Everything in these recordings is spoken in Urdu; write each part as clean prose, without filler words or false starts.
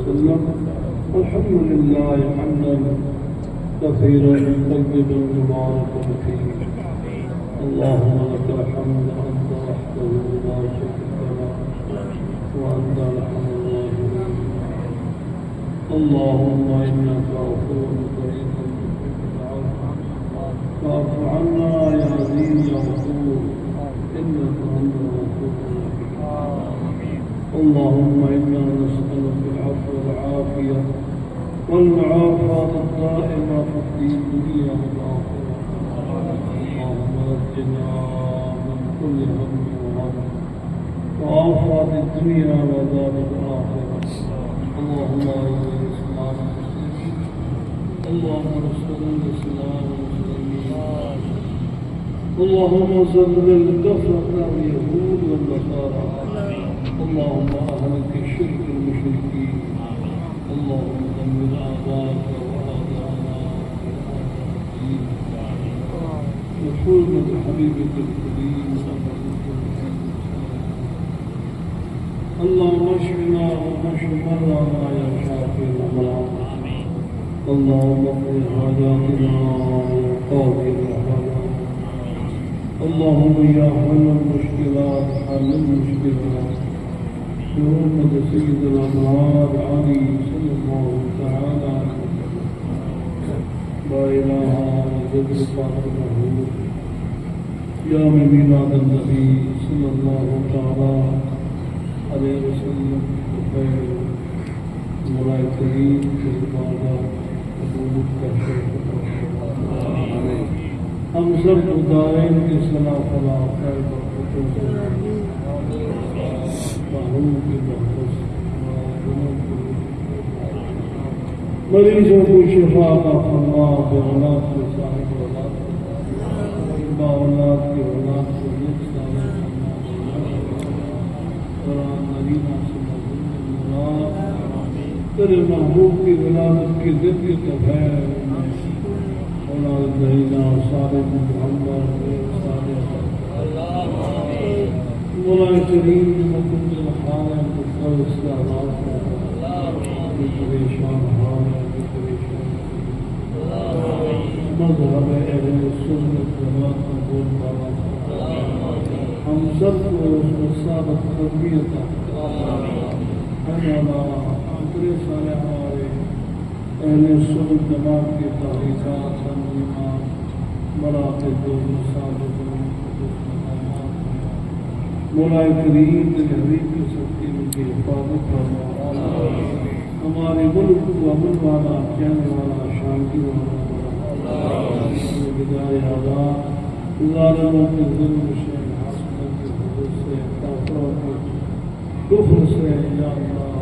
وسلم الحمد لله حمدا كثيرا طيبا مباركا فيه اللهم لك الحمد أنت وحده لا شريك له وأنت أرحم الراحمين اللهم إنك عفو كريم فاعف عنا يا عزيز يا غفور إنك أنت الغفور الرحيم اللهم إنا نسألك العفو والعافية والمعافاة الدائمة في الدنيا والآخرة اللهم نجنا من كل هم وغم وآفات الدنيا وعذاب الآخرة اللهم أعز الإسلام والمسلمين اللهم انصر الإسلام والمسلمين اللهم ذل الكفرة واليهود والنصارى اللهم أهلك الشرك المشركين اللهم دمر أعداءك وأعداءنا الدين وحرمة حبيبك الكريم اللهم اشفنا واشف مرضانا يا شافي الأمراض اللهم اقض حاجاتنا وقاضي الحاجات اللهم يا حل المشكلات حل المشكلات بحرمة سيد الأمراض علي صلى الله تعالى عليه وسلم لا إله إلا الله يا ميلاد النبي صلى الله تعالى عليه وسلم بخير مولاي الكريم في العبادة حبوبك كشف ہم سب دارین کی صلاح فلاح خیر برکتوں سے محروم کی بخش مریضوں کو شفا کا فرما بے اولاد کے صاحب اولاد با اولاد کی اولاد کو نیک صالح قرآن نبینا سے مراد تیرے محبوب کی ولادت کی ذکر کا خیر اولاد نبینا صالح محمد صالح مولا کریم مکمل الحال مکمل استعمال پریشان حال مذہب اہل سنت جماعت کا بول بالا ہم سب کو ثابت تربیت ہمارا اپنے سارے ہمارے اہل سنت جماعت کی تحریکات تنظیمات مراکز و مساجد مولا کریم تحریک کے سب کی حفاظت کرنا ہمارے ملک کو امن والا چین والا شانتی والا بدائے آزاد ظالموں کے ظلم سے حاصلوں کے حضور سے کافروں کے کفر سے یا اللہ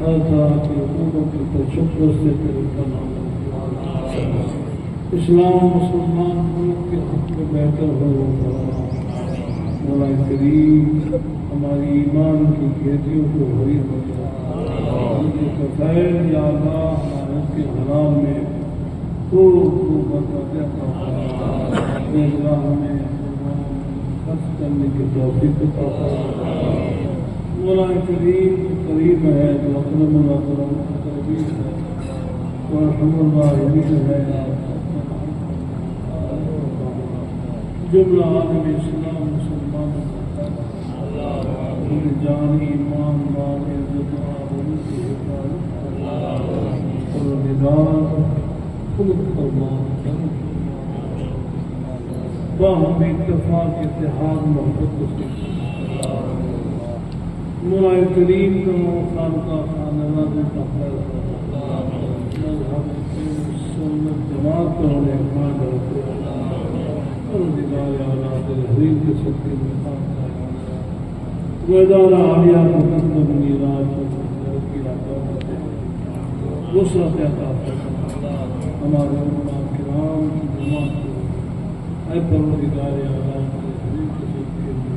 ہر طرح کی حکومت کے تشدد سے تیرے پناہ اسلام مسلمان ملک کے حق میں بہتر ہو مولا کریم ہماری ایمان کی کھیتیوں کو ہوئی ہو جائے ان کے کفیر یا اللہ ہمارے کے حرام میں خوب برکت عطا فرما اللہ ہمیں خرچ کرنے کی توفیق عطا فرما مولا کریم قریب ہے اکرم الاکرم قریب ہے ورحم الراحمین ہے جملہ عالم اسلام مسلمان جان ایمان مال عزت آبرو کی حفاظت اور نگاہ خلق فرما باہم اتفاق اتحاد محبت سے مولا کریم کا خانقہ خانواد تقدیر مذہب سنت جماعت کا احترام کرتے اور دیدار اولاد حریم کے صدقے میں خان ویدار عالیہ مقدم نیراج کی رحمت سے وسعت عطا فرما ہمارے علماء کرام کی جماعت کو اے پروردگار اولاد حریم کے صدقے میں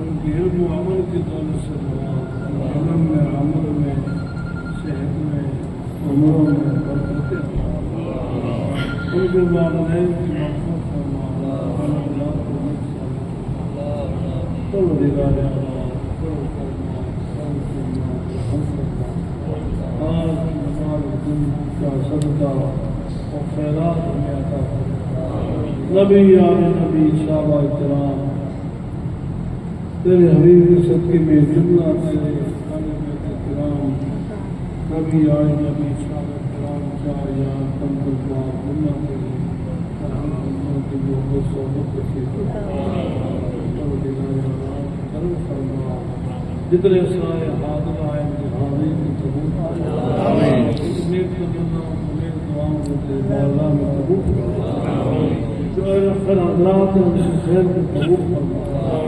ان کی علم و عمل کی دولت سے نواز علم میں عمل میں صحت میں عمروں میں برکت عطا ان کے والدین کی مغفرت فرما اولاد کو نیک صالح پروردگار اولاد ان کا صدقہ اور خیرات ہمیں عطا فرما۔ نبی آل نبی صحابہ کرام تیرے حبیب کے صدقے میں جملہ تیرے اہل بیت کرام نبی آل نبی صحابہ کرام چار یار پنجل بار جملہ تیرے اہل کے محبت صحبت رکھے کرم فرما۔ جتنے سائے حاضر آئے حاضرین کی قبول آمین۔ نیک تمنا نیک دعاؤں کو تیرے بارگاہ میں قبول فرما۔ جو اخر حضرات ہیں ان سے خیر کو قبول فرما۔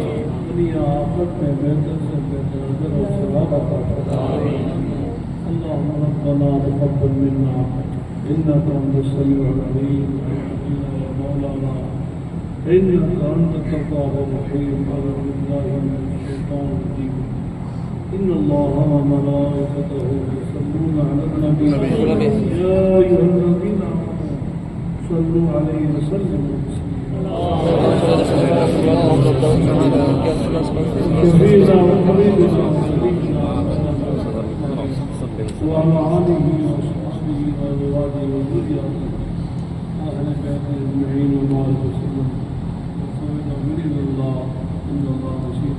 دنیا آخرت میں بہتر سے بہتر اجر اور ثواب عطا فرما۔ اللهم ربنا تقبل منا انك انت السميع العليم يا مولانا انك انت التواب الرحيم اعوذ بالله من الشيطان الرجيم ان الله وملائكته يصلون على النبي يا ايها الذين امنوا صلوا عليه وسلموا شفيعنا وحبيبنا ونبينا وعلى آله وصحبه وأزواجه وذريته أهل بيته أجمعين وبارك وسلم وقولنا من الله إن الله بشير